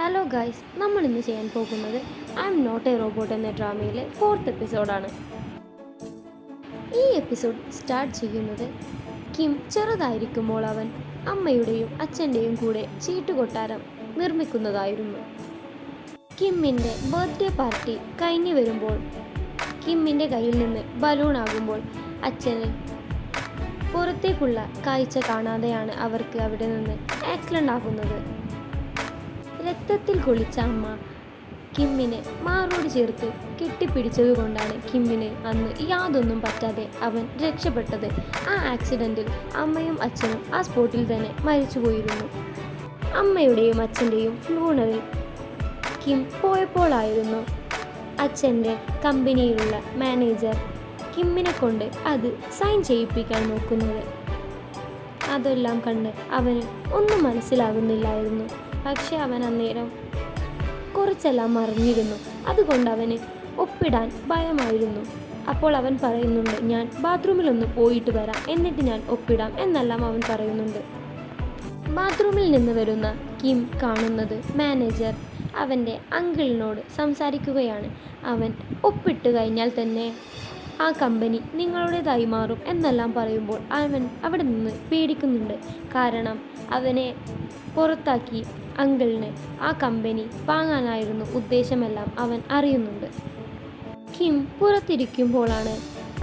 Hello guys, നമ്മൾ ഇന്ന് ചെയ്യാൻ പോകുന്നത് I am not a robot എന്ന ഡ്രാമയിലെ 4th എപ്പിസോഡാണ്. ഈ എപ്പിസോഡ് സ്റ്റാർട്ട് ചെയ്യുന്നത് കിം ചെറുതായിരിക്കുമ്പോൾ അവൻ അമ്മയുടെയും അച്ഛൻ്റെയും കൂടെ ചീട്ടുകൊട്ടാരം നിർമ്മിക്കുന്നതായിരുന്നു. കിമ്മിൻ്റെ ബർത്ത്ഡേ പാർട്ടി കഴിഞ്ഞു വരുമ്പോൾ കിമ്മിൻ്റെ കയ്യിൽ നിന്ന് ബലൂൺ ആകുമ്പോൾ അച്ഛന് പുറത്തേക്കുള്ള കാഴ്ച കാണാതെയാണ് അവർക്ക് അവിടെ നിന്ന് ആക്സിഡൻ്റ് ആകുന്നത്. രക്തത്തിൽ കുളിച്ച അമ്മ കിമ്മിനെ മാറോട് ചേർത്ത് കെട്ടിപ്പിടിച്ചതുകൊണ്ടാണ് കിമ്മിന് അന്ന് യാതൊന്നും പറ്റാതെ അവൻ രക്ഷപ്പെട്ടത്. ആ ആക്സിഡൻറ്റിൽ അമ്മയും അച്ഛനും ആ സ്പോട്ടിൽ തന്നെ മരിച്ചുപോയിരുന്നു. അമ്മയുടെയും അച്ഛൻ്റെയും ഫ്യൂണറിൽ കിം പോയപ്പോഴായിരുന്നു അച്ഛൻ്റെ കമ്പനിയിലുള്ള മാനേജർ കിമ്മിനെ കൊണ്ട് അത് സൈൻ ചെയ്യിപ്പിക്കാൻ നോക്കുന്നത്. അതെല്ലാം കണ്ട് അവന് ഒന്നും മനസ്സിലാകുന്നില്ലായിരുന്നു. പക്ഷെ അവൻ അന്നേരം കുറച്ചെല്ലാം അറിഞ്ഞിരുന്നു. അതുകൊണ്ട് അവന് ഒപ്പിടാൻ ഭയമായിരുന്നു. അപ്പോൾ അവൻ പറയുന്നുണ്ട്, ഞാൻ ബാത്റൂമിലൊന്ന് പോയിട്ട് വരാം, എന്നിട്ട് ഞാൻ ഒപ്പിടാം എന്നെല്ലാം അവൻ പറയുന്നുണ്ട്. ബാത്റൂമിൽ നിന്ന് വരുന്ന കിം കാണുന്നത് മാനേജർ അവൻ്റെ അങ്കിളിനോട് സംസാരിക്കുകയാണ്. അവൻ ഒപ്പിട്ട് കഴിഞ്ഞാൽ തന്നെ ആ കമ്പനി നിങ്ങളുടേതായി മാറും എന്നെല്ലാം പറയുമ്പോൾ അവൻ അവിടെ നിന്ന് പേടിക്കുന്നുണ്ട്. കാരണം അവനെ പുറത്താക്കി അങ്കിളിന് ആ കമ്പനി വാങ്ങാനായിരുന്നു ഉദ്ദേശമെല്ലാം അവൻ അറിയുന്നുണ്ട്. കിം പുറത്തിരിക്കുമ്പോഴാണ്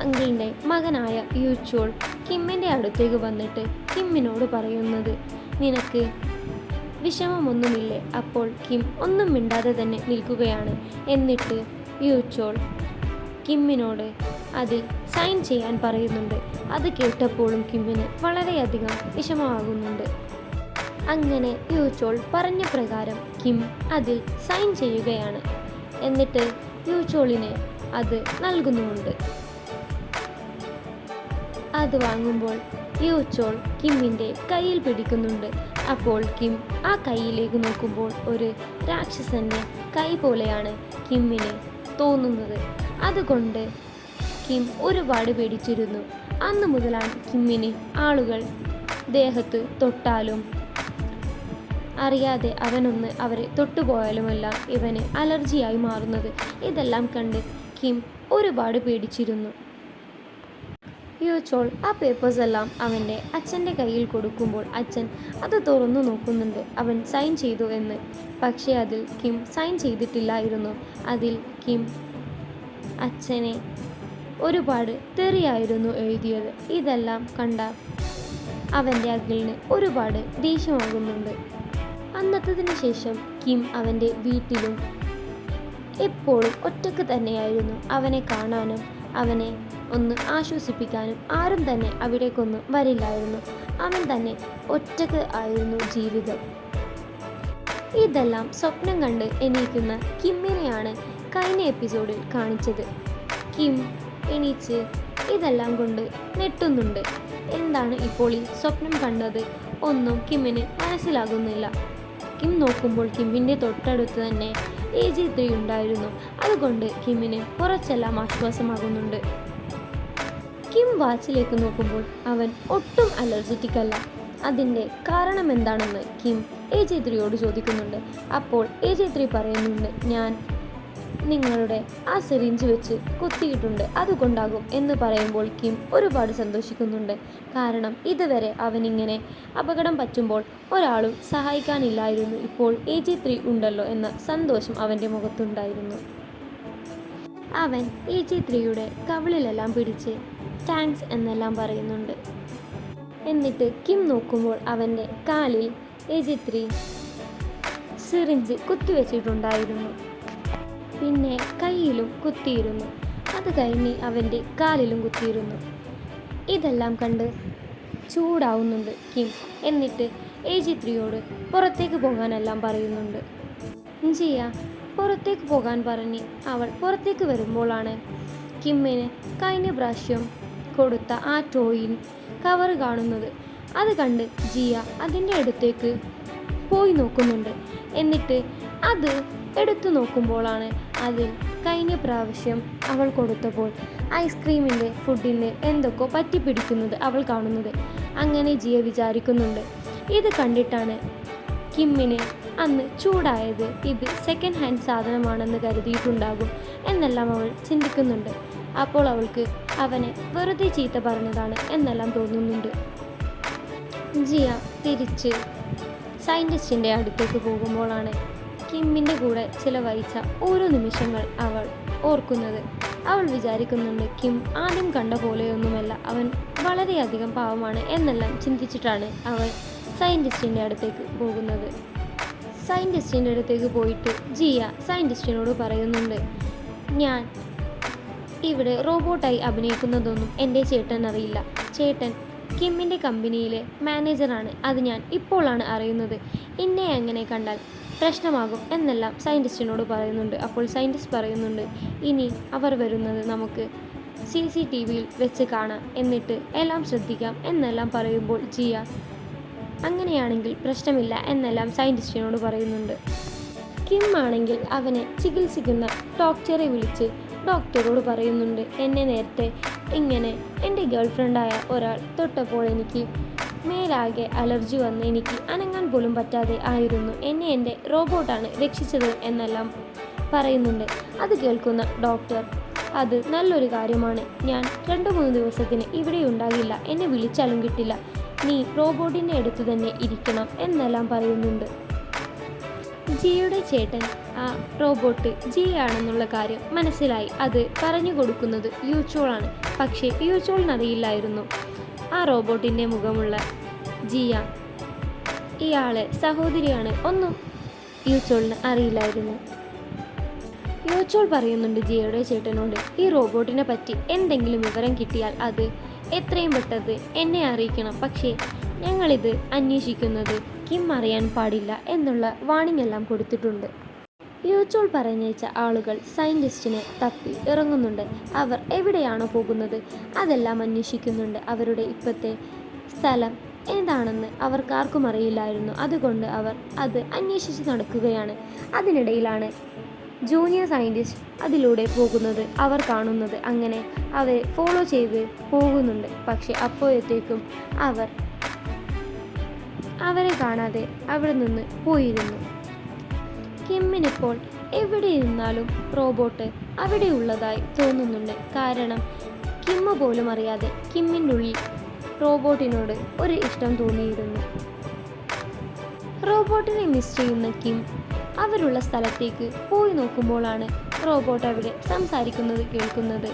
അങ്കിളിൻ്റെ മകനായ യൂച്ചോൾ കിമ്മിൻ്റെ അടുത്തേക്ക് വന്നിട്ട് കിമ്മിനോട് പറയുന്നത്, നിനക്ക് വിഷമമൊന്നുമില്ലേ? അപ്പോൾ കിം ഒന്നും മിണ്ടാതെ തന്നെ നിൽക്കുകയാണ്. എന്നിട്ട് യൂച്ചോൾ കിമ്മിനോട് അതിൽ സൈൻ ചെയ്യാൻ പറയുന്നുണ്ട്. അത് കേട്ടപ്പോഴും കിമ്മിന് വളരെയധികം വിഷമമാകുന്നുണ്ട്. അങ്ങനെ യൂച്ചോൾ പറഞ്ഞ പ്രകാരം കിം അതിൽ സൈൻ ചെയ്യുകയാണ്. എന്നിട്ട് യൂച്ചോളിന് അത് നൽകുന്നുമുണ്ട്. അത് വാങ്ങുമ്പോൾ യൂച്ചോൾ കിമ്മിൻ്റെ കയ്യിൽ പിടിക്കുന്നുണ്ട്. അപ്പോൾ കിം ആ കൈയിലേക്ക് നോക്കുമ്പോൾ ഒരു രാക്ഷസൻ്റെ കൈ പോലെയാണ് കിമ്മിന് തോന്നുന്നത്. അതുകൊണ്ട് കിം ഒരുപാട് പേടിച്ചിരുന്നു. അന്നു മുതലാണ് കിമ്മിന് ആളുകൾ ദേഹത്ത് തൊട്ടാലും അറിയാതെ അവനൊന്ന് അവരെ തൊട്ടുപോയാലുമെല്ലാം ഇവന് അലർജിയായി മാറുന്നത്. ഇതെല്ലാം കണ്ട് കിം ഒരുപാട് പേടിച്ചിരുന്നു. യൂച്ചോൾ ആ പേപ്പേഴ്സ് എല്ലാം അവൻ്റെ അച്ഛൻ്റെ കയ്യിൽ കൊടുക്കുമ്പോൾ അച്ഛൻ അത് തുറന്നു നോക്കുന്നുണ്ട്, അവൻ സൈൻ ചെയ്തു എന്ന്. പക്ഷേ അതിൽ കിം സൈൻ ചെയ്തിട്ടില്ലായിരുന്നു. അതിൽ കിം അച്ഛനെ ഒരുപാട് തെറിയായിരുന്നു എഴുതിയത്. ഇതെല്ലാം കണ്ട അവൻ്റെ അങ്കിളിന് ഒരുപാട് ദേഷ്യമാകുന്നുണ്ട്. അന്നത്തതിന് ശേഷം കിം അവൻ്റെ വീട്ടിലും എപ്പോഴും ഒറ്റക്ക് തന്നെയായിരുന്നു. അവനെ കാണാനും അവനെ ഒന്ന് ആശ്വസിപ്പിക്കാനും ആരും തന്നെ അവിടേക്കൊന്നും വരില്ലായിരുന്നു. അവൻ തന്നെ ഒറ്റക്ക് ആയിരുന്നു ജീവിതം. ഇതെല്ലാം സ്വപ്നം കണ്ട് എണീക്കുന്ന കിമ്മിനെയാണ് കഴിഞ്ഞ എപ്പിസോഡിൽ കാണിച്ചത്. കിം എണീച്ച് ഇതെല്ലാം കൊണ്ട് നെട്ടുന്നുണ്ട്. എന്താണ് ഇപ്പോൾ ഈ സ്വപ്നം കണ്ടത് ഒന്നും കിമ്മിന് മനസ്സിലാകുന്നില്ല. കിം നോക്കുമ്പോൾ കിമ്മിൻ്റെ തൊട്ടടുത്ത് തന്നെ AJ3 ഉണ്ടായിരുന്നു. അതുകൊണ്ട് കിമ്മിന് കുറച്ചെല്ലാം ആശ്വാസമാകുന്നുണ്ട്. കിം വാച്ചിലേക്ക് നോക്കുമ്പോൾ അവൻ ഒട്ടും അലർജറ്റിക് അല്ല. അതിൻ്റെ കാരണം എന്താണെന്ന് കിം AJ3യോട് ചോദിക്കുന്നുണ്ട്. അപ്പോൾ AJ3 പറയുന്നുണ്ട്, ഞാൻ നിങ്ങളുടെ ആ സിറിഞ്ച് വെച്ച് കുത്തിയിട്ടുണ്ട്, അതുകൊണ്ടാകും എന്ന് പറയുമ്പോൾ കിം ഒരുപാട് സന്തോഷിക്കുന്നുണ്ട്. കാരണം ഇതുവരെ അവനിങ്ങനെ അപകടം പറ്റുമ്പോൾ ഒരാളും സഹായിക്കാനില്ലായിരുന്നു. ഇപ്പോൾ AJ3 ഉണ്ടല്ലോ എന്ന സന്തോഷം അവൻ്റെ മുഖത്തുണ്ടായിരുന്നു. അവൻ AJ3യുടെ കവിളിലെല്ലാം പിടിച്ച് താങ്ക്സ് എന്നെല്ലാം പറയുന്നുണ്ട്. എന്നിട്ട് കിം നോക്കുമ്പോൾ അവൻ്റെ കാലിൽ AJ3 സിറിഞ്ച് കുത്തിവെച്ചിട്ടുണ്ടായിരുന്നു. പിന്നെ കയ്യിലും കുത്തിയിരുന്നു. അത് കഴിഞ്ഞ് അവൻ്റെ കാലിലും കുത്തിയിരുന്നു. ഇതെല്ലാം കണ്ട് ചൂടാവുന്നുണ്ട് കിം. എന്നിട്ട് AJ3യോട് പുറത്തേക്ക് പോകാനെല്ലാം പറയുന്നുണ്ട്. ജിയ പുറത്തേക്ക് പോകാൻ പറഞ്ഞ് അവൾ പുറത്തേക്ക് വരുമ്പോഴാണ് കിമ്മിന് കഴിഞ്ഞ പ്രാവശ്യം കൊടുത്ത ആ ടോയിൻ കവർ കാണുന്നത്. അത് കണ്ട് ജിയ അതിൻ്റെ അടുത്തേക്ക് പോയി നോക്കുന്നുണ്ട്. എന്നിട്ട് അത് എടുത്തു നോക്കുമ്പോഴാണ് അതിൽ കഴിഞ്ഞ പ്രാവശ്യം അവൾ കൊടുത്തപ്പോൾ ഐസ്ക്രീമിൻ്റെ ഫുഡിൻ്റെ എന്തൊക്കെ പറ്റിപ്പിടിക്കുന്നത് അവൾ കാണുന്നത്. അങ്ങനെ ജിയ വിചാരിക്കുന്നുണ്ട്. ഇത് കണ്ടിട്ടാണ് കിമ്മിന് അന്ന് ചൂടായത് ഇത് സെക്കൻഡ് ഹാൻഡ് സാധനമാണെന്ന് കരുതിയിട്ടുണ്ടാകും എന്നെല്ലാം അവൾ ചിന്തിക്കുന്നുണ്ട്. അപ്പോൾ അവൾക്ക് അവനെ വെറുതെ ചീത്ത പറഞ്ഞതാണ് എന്നെല്ലാം തോന്നുന്നുണ്ട്. ജിയ തിരിച്ച് സയൻറ്റിസ്റ്റിൻ്റെ അടുത്തേക്ക് പോകുമ്പോഴാണ് കിമ്മിൻ്റെ കൂടെ ചിലവഴിച്ച ഓരോ നിമിഷങ്ങൾ അവൾ ഓർക്കുന്നത്. അവൾ വിചാരിക്കുന്നുണ്ട് കിം ആദ്യം കണ്ട പോലെയൊന്നുമല്ല, അവൻ വളരെയധികം പാവമാണ് എന്നെല്ലാം ചിന്തിച്ചിട്ടാണ് അവൾ സയൻറ്റിസ്റ്റിൻ്റെ അടുത്തേക്ക് പോകുന്നത്. സയൻറ്റിസ്റ്റിൻ്റെ അടുത്തേക്ക് പോയിട്ട് ജിയ സയൻറ്റിസ്റ്റിനോട് പറയുന്നുണ്ട്, ഞാൻ ഇവിടെ റോബോട്ടായി അഭിനയിക്കുന്നതൊന്നും എൻ്റെ ചേട്ടൻ അറിയില്ല. ചേട്ടൻ കിമ്മിൻ്റെ കമ്പനിയിലെ മാനേജറാണ്. അത് ഞാൻ ഇപ്പോഴാണ് അറിയുന്നത്. എന്നെ അങ്ങനെ കണ്ടാൽ പ്രശ്നമാകും എന്നെല്ലാം സയൻറ്റിസ്റ്റിനോട് പറയുന്നുണ്ട്. അപ്പോൾ സയൻറ്റിസ്റ്റ് പറയുന്നുണ്ട്, ഇനി അവർ വരുന്നത് നമുക്ക് CCTVയിൽ വെച്ച് കാണാം, എന്നിട്ട് എല്ലാം ശ്രദ്ധിക്കാം എന്നെല്ലാം പറയുമ്പോൾ ജിയ അങ്ങനെയാണെങ്കിൽ പ്രശ്നമില്ല എന്നെല്ലാം സയൻറ്റിസ്റ്റിനോട് പറയുന്നുണ്ട്. കിം ആണെങ്കിൽ അവനെ ചികിത്സിക്കുന്ന ഡോക്ടറെ വിളിച്ച് ഡോക്ടറോട് പറയുന്നുണ്ട്, എന്നെ നേരത്തെ ഇങ്ങനെ എൻ്റെ ഗേൾഫ്രണ്ടായ ഒരാൾ തൊട്ടപ്പോൾ എനിക്ക് മേലാകെ അലർജി വന്ന് എനിക്ക് അനങ്ങാൻ പോലും പറ്റാതെ ആയിരുന്നു. എന്നെ എൻ്റെ റോബോട്ടാണ് രക്ഷിച്ചത് എന്നെല്ലാം പറയുന്നുണ്ട്. അത് കേൾക്കുന്ന ഡോക്ടർ, അത് നല്ലൊരു കാര്യമാണ്. ഞാൻ 2-3 ദിവസത്തിന് ഇവിടെ ഉണ്ടാകില്ല. എന്നെ വിളിച്ചാലും കിട്ടില്ല. നീ റോബോട്ടിൻ്റെ അടുത്ത് തന്നെ ഇരിക്കണം എന്നെല്ലാം പറയുന്നുണ്ട്. ജിയുടെ ചേട്ടൻ ആ റോബോട്ട് ജിയാണെന്നുള്ള കാര്യം മനസ്സിലായി. അത് പറഞ്ഞു കൊടുക്കുന്നത് യൂച്ചോളാണ്. പക്ഷേ യൂച്ചോളിനറിയില്ലായിരുന്നു ആ റോബോട്ടിൻ്റെ മുഖമുള്ള ജിയ ഇയാളെ സഹോദരിയാണ് ഒന്നും യൂച്ചോളിന് അറിയില്ലായിരുന്നു. യൂച്ചോൾ പറയുന്നുണ്ട് ജിയയുടെ ചേട്ടനോട്, ഈ റോബോട്ടിനെ പറ്റി എന്തെങ്കിലും വിവരം കിട്ടിയാൽ അത് എത്രയും പെട്ടെന്ന് എന്നെ അറിയിക്കണം. പക്ഷേ ഞങ്ങളിത് അന്വേഷിക്കുന്നത് കിം അറിയാൻ പാടില്ല എന്നുള്ള വാണിംഗ് എല്ലാം കൊടുത്തിട്ടുണ്ട്. യൂച്ചോൾ പറഞ്ഞയച്ച ആളുകൾ സയൻറ്റിസ്റ്റിനെ തപ്പി ഇറങ്ങുന്നുണ്ട്. അവർ എവിടെയാണോ പോകുന്നത് അതെല്ലാം അന്വേഷിക്കുന്നുണ്ട്. അവരുടെ ഇപ്പോഴത്തെ സ്ഥലം ഏതാണെന്ന് അവർക്കാർക്കും അറിയില്ലായിരുന്നു. അതുകൊണ്ട് അവർ അത് അന്വേഷിച്ച് നടക്കുകയാണ്. അതിനിടയിലാണ് ജൂനിയർ സയൻറ്റിസ്റ്റ് അതിലൂടെ പോകുന്നത് അവർ കാണുന്നത്. അങ്ങനെ അവരെ ഫോളോ ചെയ്ത് പോകുന്നുണ്ട്. പക്ഷെ അപ്പോഴത്തേക്കും അവരെ കാണാതെ അവിടെ നിന്ന് പോയിരുന്നു. കിമ്മിനിപ്പോൾ എവിടെ ഇരുന്നാലും റോബോട്ട് അവിടെ ഉള്ളതായി തോന്നുന്നുണ്ട്. കാരണം കിമ്മ പോലും അറിയാതെ കിമ്മിൻ്റെ ഉള്ളിൽ റോബോട്ടിനോട് ഒരു ഇഷ്ടം തോന്നിയിരുന്നു. റോബോട്ടിനെ മിസ് ചെയ്യുന്ന കിം അവരുള്ള സ്ഥലത്തേക്ക് പോയി നോക്കുമ്പോഴാണ് റോബോട്ട് അവിടെ സംസാരിക്കുന്നത് കേൾക്കുന്നത്.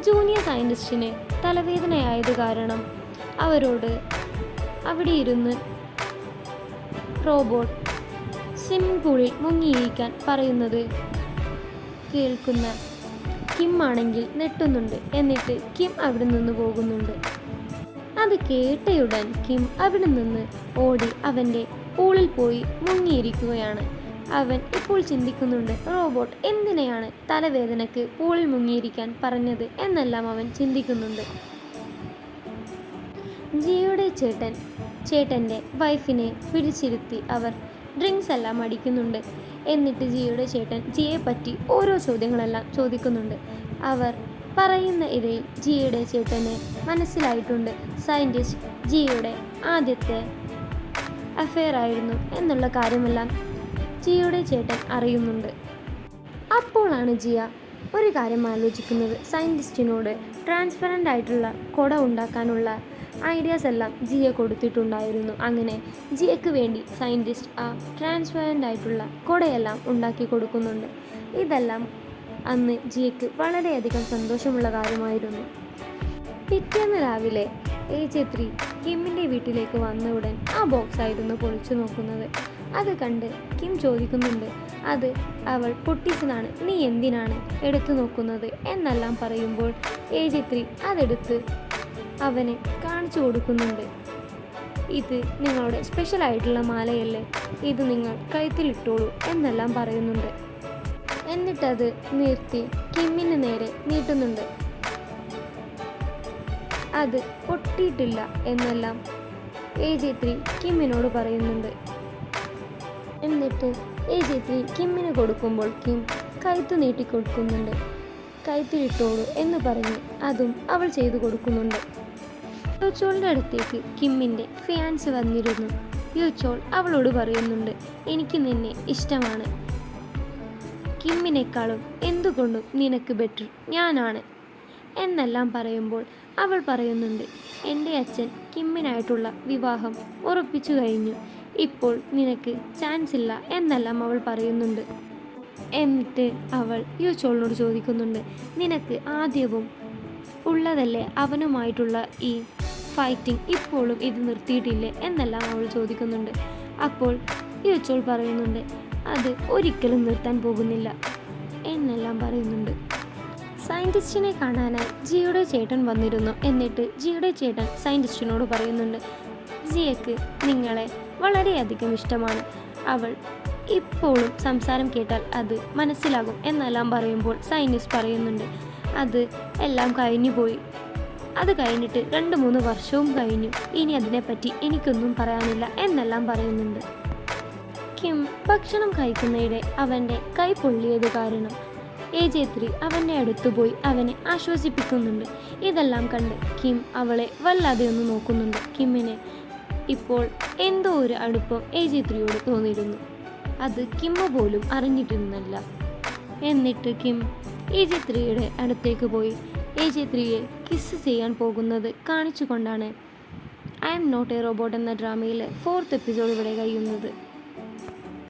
ജൂനിയർ സയൻറ്റിസ്റ്റിന് തലവേദനയായത് കാരണം അവരോട് അവിടെ ഇരുന്ന് റോബോട്ട് സ്വിമ്മിംഗ് പൂളിൽ മുങ്ങിയിരിക്കാൻ പറയുന്നത് കേൾക്കുന്ന കിം ആണെങ്കിൽ നെട്ടുന്നുണ്ട്. എന്നിട്ട് കിം അവിടെ നിന്ന് പോകുന്നുണ്ട്. അത് കേട്ടയുടൻ കിം അവിടെ നിന്ന് ഓടി അവൻ്റെ പൂളിൽ പോയി മുങ്ങിയിരിക്കുകയാണ്. അവൻ ഇപ്പോൾ ചിന്തിക്കുന്നുണ്ട്, റോബോട്ട് എന്തിനെയാണ് തലവേദനയ്ക്ക് പൂളിൽ മുങ്ങിയിരിക്കാൻ പറഞ്ഞത് എന്നെല്ലാം അവൻ ചിന്തിക്കുന്നുണ്ട്. ജിയുടെ ചേട്ടൻ്റെ വൈഫിനെ പിടിച്ചിരുത്തി അവർ ഡ്രിങ്ക്സ് എല്ലാം അടിക്കുന്നുണ്ട്. എന്നിട്ട് ജിയുടെ ചേട്ടൻ ജിയെ പറ്റി ഓരോ ചോദ്യങ്ങളെല്ലാം ചോദിക്കുന്നുണ്ട്. അവർ പറയുന്ന ഇടയിൽ ജിയുടെ ചേട്ടന് മനസ്സിലായിട്ടുണ്ട് സയൻറ്റിസ്റ്റ് ജിയുടെ ആദ്യത്തെ അഫെയർ ആയിരുന്നു എന്നുള്ള കാര്യമെല്ലാം ജിയുടെ ചേട്ടൻ അറിയുന്നുണ്ട്. അപ്പോഴാണ് ജിയ ഒരു കാര്യം ആലോചിക്കുന്നത്. സയൻറ്റിസ്റ്റിനോട് ട്രാൻസ്പെറൻ്റ് ആയിട്ടുള്ള കുട ഉണ്ടാക്കാനുള്ള ഐഡിയാസ് എല്ലാം ജിയ കൊടുത്തിട്ടുണ്ടായിരുന്നു. അങ്ങനെ ജിയക്ക് വേണ്ടി സയൻറ്റിസ്റ്റ് ആ ട്രാൻസ്പെറൻ്റ് ആയിട്ടുള്ള കുടയെല്ലാം ഉണ്ടാക്കി കൊടുക്കുന്നുണ്ട്. ഇതെല്ലാം അന്ന് ജിയക്ക് വളരെയധികം സന്തോഷമുള്ള കാര്യമായിരുന്നു. പിറ്റേന്ന് രാവിലെ AJ3 കിമ്മിൻ്റെ വീട്ടിലേക്ക് വന്ന ഉടൻ ആ ബോക്സ് ആയിരുന്നു പൊളിച്ചു നോക്കുന്നത്. അത് കണ്ട് കിം ചോദിക്കുന്നുണ്ട്, അത് അവൾ പൊട്ടിച്ചതാണ്, നീ എന്തിനാണ് എടുത്തു നോക്കുന്നത് എന്നെല്ലാം പറയുമ്പോൾ AJ3 അതെടുത്ത് അവനെ കാണിച്ചു കൊടുക്കുന്നുണ്ട്. ഇത് നിങ്ങളുടെ സ്പെഷ്യലായിട്ടുള്ള മാലയല്ലേ, ഇത് നിങ്ങൾ കഴുത്തിലിട്ടോളൂ എന്നെല്ലാം പറയുന്നുണ്ട്. എന്നിട്ടത് നിർത്തി കിമ്മിന് നേരെ നീട്ടുന്നുണ്ട്. അത് പൊട്ടിയിട്ടില്ല എന്നെല്ലാം AJ3 കിമ്മിനോട് പറയുന്നുണ്ട്. എന്നിട്ട് AJ3 കിമ്മിന് കൊടുക്കുമ്പോൾ കിം കഴുത്ത് നീട്ടിക്കൊടുക്കുന്നുണ്ട്. കഴുത്തിലിട്ടോളൂ എന്ന് പറഞ്ഞ് അതും അവൾ ചെയ്തു കൊടുക്കുന്നുണ്ട്. യൂച്ചോളിൻ്റെ അടുത്തേക്ക് കിമ്മിൻ്റെ ഫിയാൻസ് വന്നിരുന്നു. യുച്ചോൾ അവളോട് പറയുന്നുണ്ട്, എനിക്ക് നിന്നെ ഇഷ്ടമാണ്. കിമ്മിനേക്കാളും എന്തുകൊണ്ടും നിനക്ക് ബെറ്റർ ഞാനാണ് എന്നെല്ലാം പറയുമ്പോൾ അവൾ പറയുന്നുണ്ട്, എൻ്റെ അച്ഛൻ കിമ്മിനായിട്ടുള്ള വിവാഹം ഉറപ്പിച്ചു കഴിഞ്ഞു. ഇപ്പോൾ നിനക്ക് ചാൻസ് ഇല്ല എന്നെല്ലാം അവൾ പറയുന്നുണ്ട്. എന്നിട്ട് അവൾ യുച്ചോളിനോട് ചോദിക്കുന്നുണ്ട്, നിനക്ക് ആദ്യവും ഉള്ളതല്ലേ അവനുമായിട്ടുള്ള ഈ ഫൈറ്റിംഗ്, ഇപ്പോഴും ഇത് നിർത്തിയിട്ടില്ലേ എന്നെല്ലാം അവൾ ചോദിക്കുന്നുണ്ട്. അപ്പോൾ യുച്ചോൾ പറയുന്നുണ്ട്, അത് ഒരിക്കലും നിർത്താൻ പോകുന്നില്ല എന്നെല്ലാം പറയുന്നുണ്ട്. സയൻറ്റിസ്റ്റിനെ കാണാനായി ജിയുടെ ചേട്ടൻ വന്നിരുന്നു. എന്നിട്ട് ജിയുടെ ചേട്ടൻ സയൻറ്റിസ്റ്റിനോട് പറയുന്നുണ്ട്, ജിയക്ക് നിങ്ങളെ വളരെയധികം ഇഷ്ടമാണ്. അവൾ ഇപ്പോഴും സംസാരം കേട്ടാൽ അത് മനസ്സിലാകും എന്നെല്ലാം പറയുമ്പോൾ സയൻറ്റിസ്റ്റ് പറയുന്നുണ്ട്, അത് എല്ലാം കഴിഞ്ഞു പോയി. അത് കഴിഞ്ഞിട്ട് 2-3 വർഷവും കഴിഞ്ഞു. ഇനി അതിനെപ്പറ്റി എനിക്കൊന്നും പറയാനില്ല എന്നെല്ലാം പറയുന്നുണ്ട്. കിം ഭക്ഷണം കഴിക്കുന്നതിടെ അവൻ്റെ കൈ പൊള്ളിയത് കാരണം AJ3 അവൻ്റെ അടുത്ത് പോയി അവനെ ആശ്വസിപ്പിക്കുന്നുണ്ട്. ഇതെല്ലാം കണ്ട് കിം അവളെ വല്ലാതെ ഒന്ന് നോക്കുന്നുണ്ട്. കിമ്മിനെ ഇപ്പോൾ എന്തോ ഒരു അടുപ്പം AJ3യോട് തോന്നിയിരുന്നു. അത് കിമ്മ പോലും അറിഞ്ഞിട്ടിരുന്നില്ല. എന്നിട്ട് കിം AJ3യുടെ അടുത്തേക്ക് പോയി AJ3യെ കിസ് ചെയ്യാൻ പോകുന്നത് കാണിച്ചുകൊണ്ടാണ് I am not a robot എന്ന ഡ്രാമയിലെ 4th എപ്പിസോഡ് ഇവിടെ കഴിയുന്നത്.